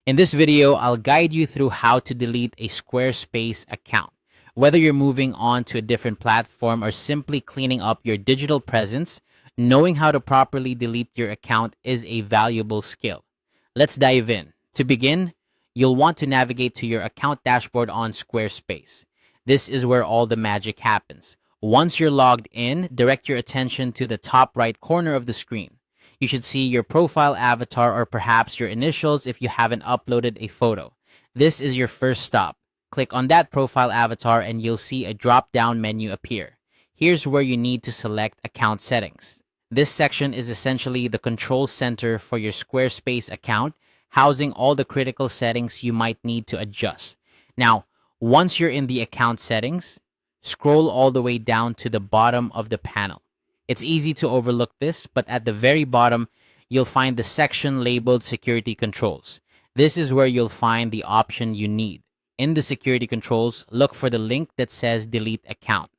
In this video, I'll guide you through how to delete a Squarespace account. Whether you're moving on to a different platform or simply cleaning up your digital presence, knowing how to properly delete your account is a valuable skill. Let's dive in. To begin, you'll want to navigate to your account dashboard on Squarespace. This is where all the magic happens. Once you're logged in, direct your attention to the top right corner of the screen. You should see your profile avatar or perhaps your initials if you haven't uploaded a photo. This is your first stop. Click on that profile avatar and you'll see a drop-down menu appear. Here's where you need to select Account Settings. This section is essentially the control center for your Squarespace account, housing all the critical settings you might need to adjust. Now, once you're in the account settings, scroll all the way down to the bottom of the panel. It's easy to overlook this, but at the very bottom, you'll find the section labeled Security Controls. This is where you'll find the option you need. In the Security Controls, look for the link that says Delete Account.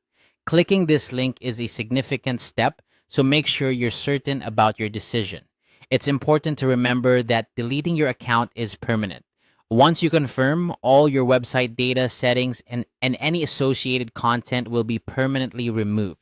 Clicking this link is a significant step, so make sure you're certain about your decision. It's important to remember that deleting your account is permanent. Once you confirm, all your website data, settings, and any associated content will be permanently removed.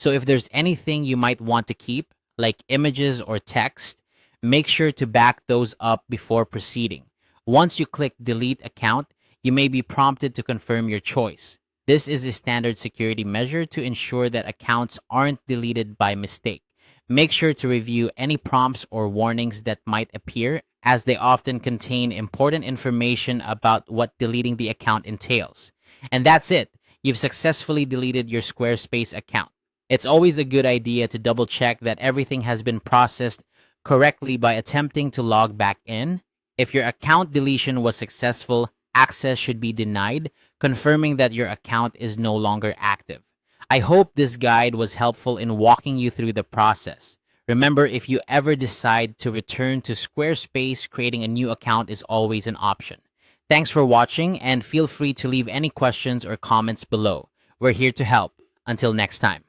So if there's anything you might want to keep, like images or text, make sure to back those up before proceeding. Once you click Delete Account, you may be prompted to confirm your choice. This is a standard security measure to ensure that accounts aren't deleted by mistake. Make sure to review any prompts or warnings that might appear, as they often contain important information about what deleting the account entails. And that's it. You've successfully deleted your Squarespace account. It's always a good idea to double check that everything has been processed correctly by attempting to log back in. If your account deletion was successful, access should be denied, confirming that your account is no longer active. I hope this guide was helpful in walking you through the process. Remember, if you ever decide to return to Squarespace, creating a new account is always an option. Thanks for watching, and feel free to leave any questions or comments below. We're here to help. Until next time.